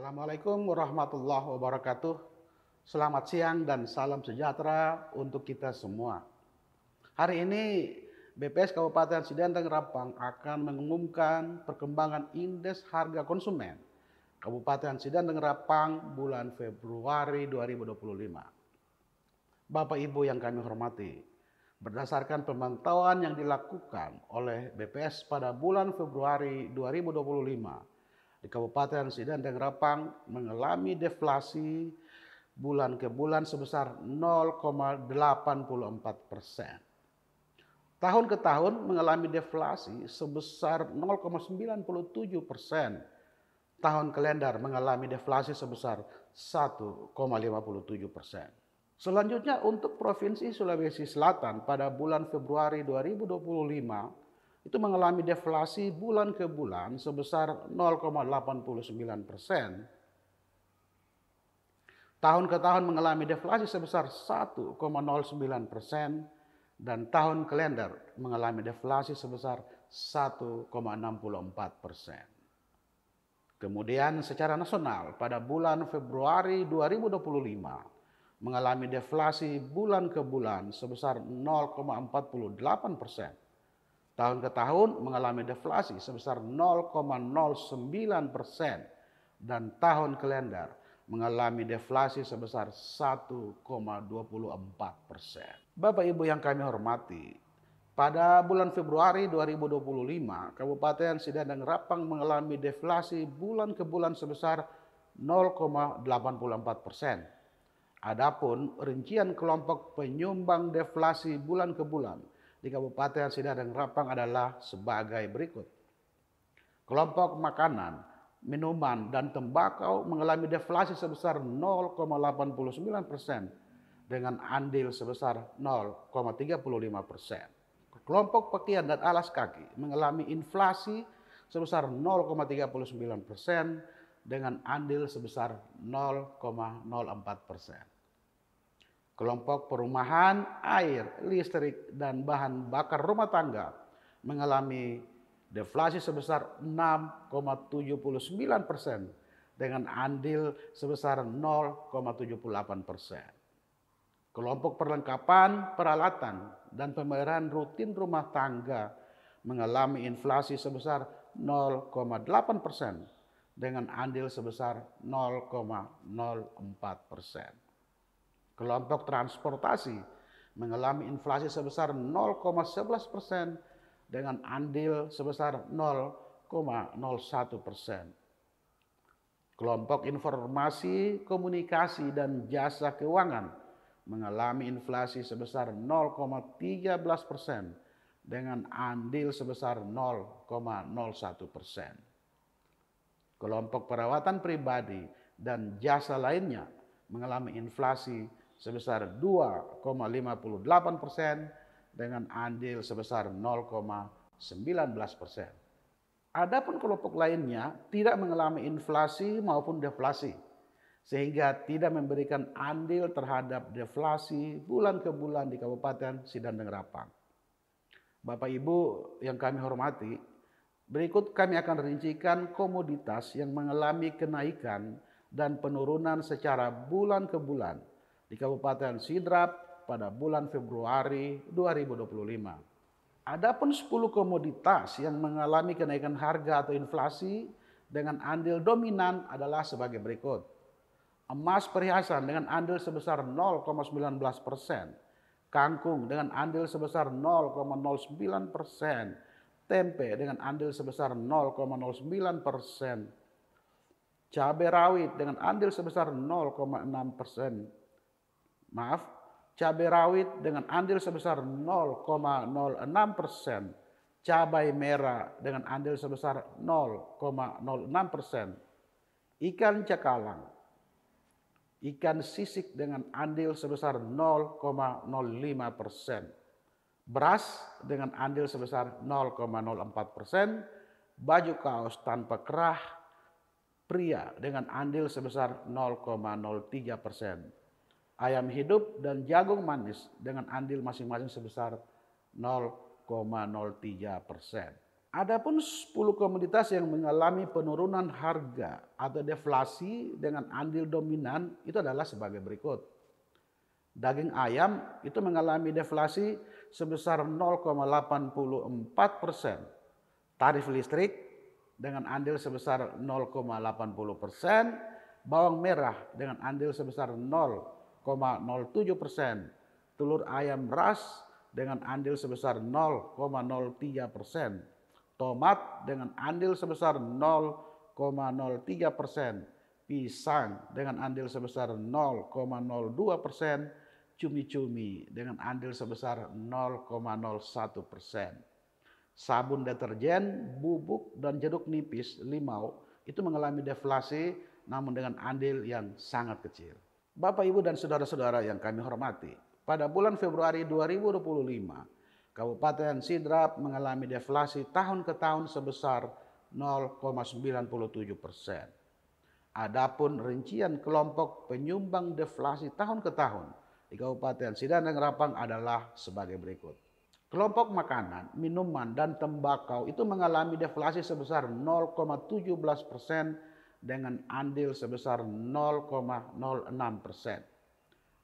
Assalamualaikum warahmatullahi wabarakatuh. Selamat siang dan salam sejahtera untuk kita semua. Hari ini BPS Kabupaten Sidandang Rapang akan mengumumkan perkembangan indeks harga konsumen Kabupaten Sidandang Rapang bulan Februari 2025. Bapak Ibu yang kami hormati, berdasarkan pemantauan yang dilakukan oleh BPS pada bulan Februari 2025, di Kabupaten Sidandang Rapang mengalami deflasi bulan ke bulan sebesar 0,84%. Tahun ke tahun mengalami deflasi sebesar 0,97%. Tahun kalender mengalami deflasi sebesar 1,57%. Selanjutnya untuk Provinsi Sulawesi Selatan pada bulan Februari 2025 itu mengalami deflasi bulan ke bulan sebesar 0,89%. Tahun ke tahun mengalami deflasi sebesar 1,09% dan tahun kalender mengalami deflasi sebesar 1,64%. Kemudian secara nasional pada bulan Februari 2025 mengalami deflasi bulan ke bulan sebesar 0,48%. Tahun ke tahun mengalami deflasi sebesar 0,09% dan tahun kalender mengalami deflasi sebesar 1,24%. Bapak Ibu yang kami hormati, pada bulan Februari 2025, Kabupaten Sidandang Rapang mengalami deflasi bulan ke bulan sebesar 0,84%. Adapun rincian kelompok penyumbang deflasi bulan ke bulan di Kabupaten Sidandang Rapang adalah sebagai berikut. Kelompok makanan, minuman, dan tembakau mengalami deflasi sebesar 0,89% dengan andil sebesar 0,35%. Kelompok pakaian dan alas kaki mengalami inflasi sebesar 0,39% dengan andil sebesar 0,04%. Kelompok perumahan, air, listrik, dan bahan bakar rumah tangga mengalami deflasi sebesar 6,79% dengan andil sebesar 0,78%. Kelompok perlengkapan, peralatan, dan pembayaran rutin rumah tangga mengalami inflasi sebesar 0,8% dengan andil sebesar 0,04%. Kelompok transportasi mengalami inflasi sebesar 0,11% dengan andil sebesar 0,01%. Kelompok informasi, komunikasi, dan jasa keuangan mengalami inflasi sebesar 0,13% dengan andil sebesar 0,01%. Kelompok perawatan pribadi dan jasa lainnya mengalami inflasi sebesar 2,58% dengan andil sebesar 0,19%. Adapun kelompok lainnya tidak mengalami inflasi maupun deflasi, sehingga tidak memberikan andil terhadap deflasi bulan ke bulan di Kabupaten Sidandang Rapang. Bapak Ibu yang kami hormati, berikut kami akan rincikan komoditas yang mengalami kenaikan dan penurunan secara bulan ke bulan di Kabupaten Sidrap pada bulan Februari 2025. Adapun 10 komoditas yang mengalami kenaikan harga atau inflasi dengan andil dominan adalah sebagai berikut. Emas perhiasan dengan andil sebesar 0,19%, kangkung dengan andil sebesar 0,09%, tempe dengan andil sebesar 0,09%, cabai rawit dengan andil sebesar 0,6%. Cabai rawit dengan andil sebesar 0,06%. Cabai merah dengan andil sebesar 0,06%. Ikan cakalang, ikan sisik dengan andil sebesar 0,05%. Beras dengan andil sebesar 0,04%. Baju kaos tanpa kerah pria dengan andil sebesar 0,03%. Ayam hidup dan jagung manis dengan andil masing-masing sebesar 0,03%. Adapun 10 komoditas yang mengalami penurunan harga atau deflasi dengan andil dominan itu adalah sebagai berikut. Daging ayam itu mengalami deflasi sebesar 0,84%. Tarif listrik dengan andil sebesar 0,80%. Bawang merah dengan andil sebesar 0,07%. Telur ayam ras dengan andil sebesar 0,03%. Tomat dengan andil sebesar 0,03%, pisang dengan andil sebesar 0,02%, cumi-cumi dengan andil sebesar 0,01%. Sabun deterjen, bubuk, dan jeruk nipis, limau itu mengalami deflasi namun dengan andil yang sangat kecil. Bapak, Ibu, dan saudara-saudara yang kami hormati, pada bulan Februari 2025, Kabupaten Sidrap mengalami deflasi tahun ke tahun sebesar 0,97%. Adapun rincian kelompok penyumbang deflasi tahun ke tahun di Kabupaten Sidang dan Rapang adalah sebagai berikut. Kelompok makanan, minuman, dan tembakau itu mengalami deflasi sebesar 0,17% dengan andil sebesar 0,06%.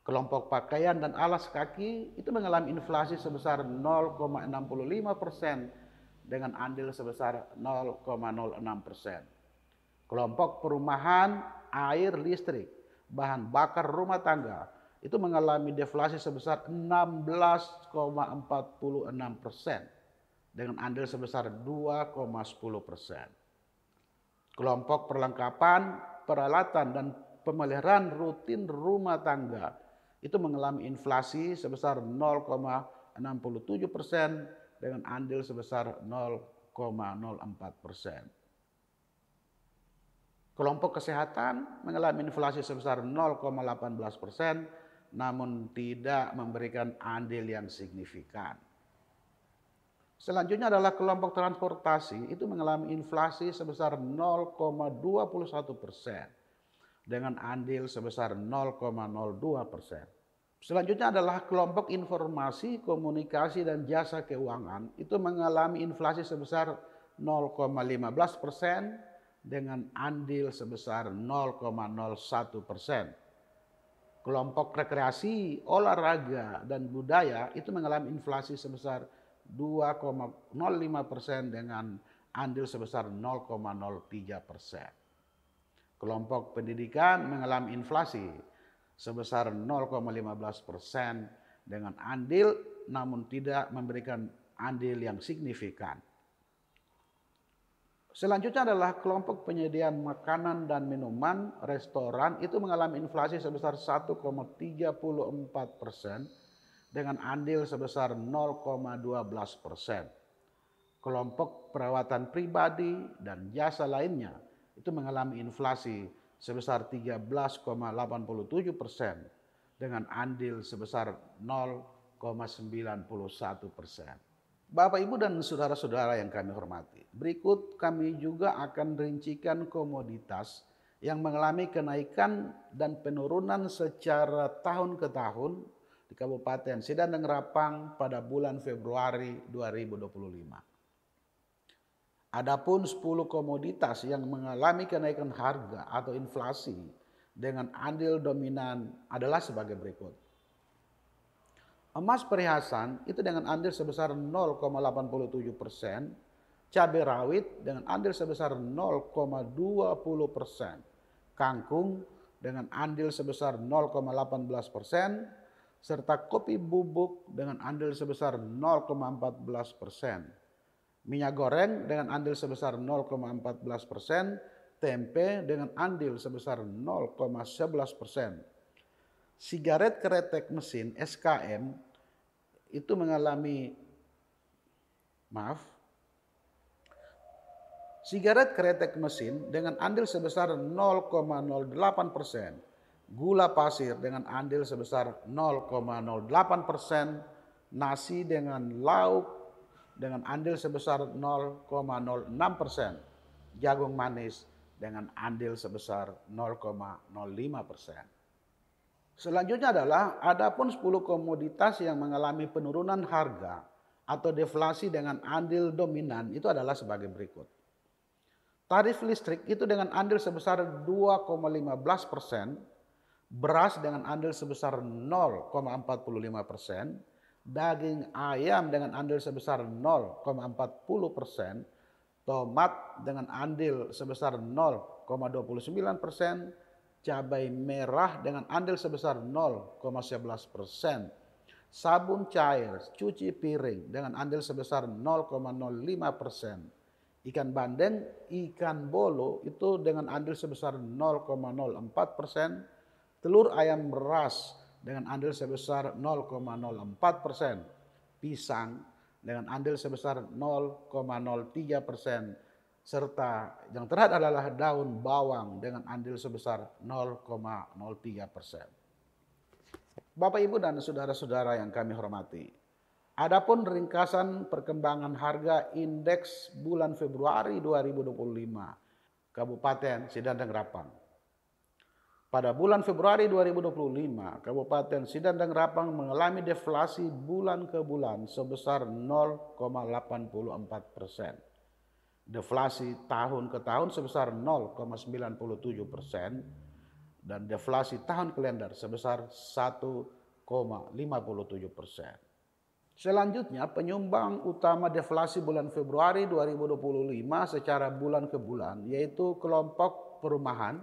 Kelompok pakaian dan alas kaki itu mengalami inflasi sebesar 0,65% dengan andil sebesar 0,06%. Kelompok perumahan, air, listrik, bahan bakar rumah tangga itu mengalami deflasi sebesar 16,46% dengan andil sebesar 2,10%. Kelompok perlengkapan, peralatan, dan pemeliharaan rutin rumah tangga itu mengalami inflasi sebesar 0,67% dengan andil sebesar 0,04%. Kelompok kesehatan mengalami inflasi sebesar 0,18% namun tidak memberikan andil yang signifikan. Selanjutnya adalah kelompok transportasi itu mengalami inflasi sebesar 0,21% dengan andil sebesar 0,02%. Selanjutnya adalah kelompok informasi, komunikasi, dan jasa keuangan itu mengalami inflasi sebesar 0,15% dengan andil sebesar 0,01%. Kelompok rekreasi, olahraga, dan budaya itu mengalami inflasi sebesar 2,05% dengan andil sebesar 0,03%. Kelompok pendidikan mengalami inflasi sebesar 0,15% dengan andil namun tidak memberikan andil yang signifikan. Selanjutnya adalah kelompok penyediaan makanan dan minuman, restoran itu mengalami inflasi sebesar 1,34% dengan andil sebesar 0,12%. Kelompok perawatan pribadi dan jasa lainnya itu mengalami inflasi sebesar 13,87% dengan andil sebesar 0,91%. Bapak, Ibu, dan saudara-saudara yang kami hormati, berikut kami juga akan rincikan komoditas yang mengalami kenaikan dan penurunan secara tahun ke tahun di Kabupaten Sidang dan Rapang pada bulan Februari 2025. Adapun 10 komoditas yang mengalami kenaikan harga atau inflasi dengan andil dominan adalah sebagai berikut. Emas perhiasan itu dengan andil sebesar 0,87%, cabai rawit dengan andil sebesar 0,20%, kangkung dengan andil sebesar 0,18%, serta kopi bubuk dengan andil sebesar 0,14%. Minyak goreng dengan andil sebesar 0,14%, tempe dengan andil sebesar 0,11%. Sigaret kretek mesin SKM itu mengalami sigaret kretek mesin dengan andil sebesar 0,08%, gula pasir dengan andil sebesar 0,08%, nasi dengan lauk dengan andil sebesar 0,06%, jagung manis dengan andil sebesar 0,05%. Selanjutnya adalah adapun 10 komoditas yang mengalami penurunan harga atau deflasi dengan andil dominan itu adalah sebagai berikut. Tarif listrik itu dengan andil sebesar 2,15%, beras dengan andil sebesar 0,45%, daging ayam dengan andil sebesar 0,40%, tomat dengan andil sebesar 0,29%, cabai merah dengan andil sebesar 0,11%, sabun cair, cuci piring dengan andil sebesar 0,05%, ikan bandeng, ikan bolo itu dengan andil sebesar 0,04%, telur ayam beras dengan andil sebesar 0,04%, pisang dengan andil sebesar 0,03%, serta yang terakhir adalah daun bawang dengan andil sebesar 0,03%. Bapak, Ibu, dan saudara-saudara yang kami hormati, adapun ringkasan perkembangan harga indeks bulan Februari 2025 Kabupaten Sidandang Rapang. Pada bulan Februari 2025, Kabupaten Sidandang Rapang mengalami deflasi bulan ke bulan sebesar 0,84%. Deflasi tahun ke tahun sebesar 0,97%. Dan deflasi tahun kalender sebesar 1,57%. Selanjutnya, penyumbang utama deflasi bulan Februari 2025 secara bulan ke bulan yaitu kelompok perumahan,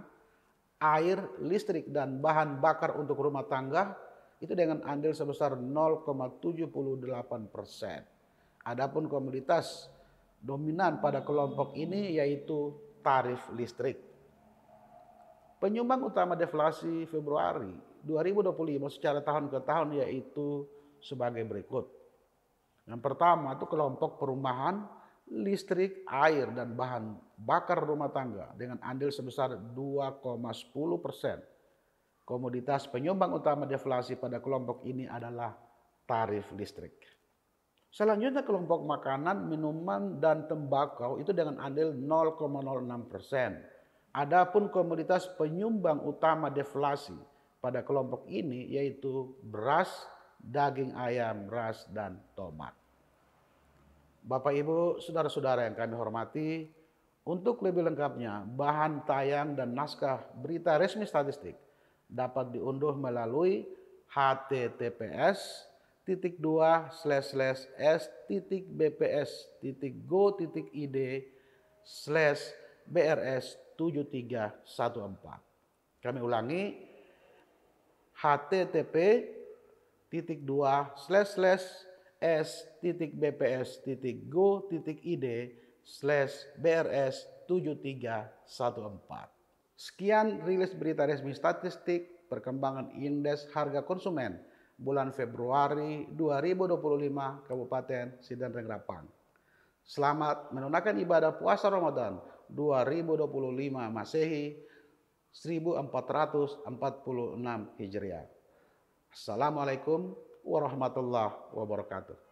air, listrik, dan bahan bakar untuk rumah tangga itu dengan andil sebesar 0,78%. Adapun komoditas dominan pada kelompok ini yaitu tarif listrik. Penyumbang utama deflasi Februari 2025 secara tahun ke tahun yaitu sebagai berikut. Yang pertama itu kelompok perumahan, listrik, air, dan bahan bakar rumah tangga dengan andil sebesar 2,10%. Komoditas penyumbang utama deflasi pada kelompok ini adalah tarif listrik. Selanjutnya kelompok makanan, minuman, dan tembakau itu dengan andil 0,06%. Adapun komoditas penyumbang utama deflasi pada kelompok ini yaitu beras, daging ayam, ras, dan tomat. Bapak, Ibu, saudara-saudara yang kami hormati, untuk lebih lengkapnya bahan tayang dan naskah berita resmi statistik dapat diunduh melalui https://bps.go.id/brs7314. Kami ulangi, https://s.bps.go.id/brs7314. Sekian rilis berita resmi statistik perkembangan indeks harga konsumen bulan Februari 2025 Kabupaten Sidandang Rapang. Selamat menunaikan ibadah puasa Ramadan 2025 Masehi 1446 Hijriah. Assalamualaikum warahmatullahi wabarakatuh.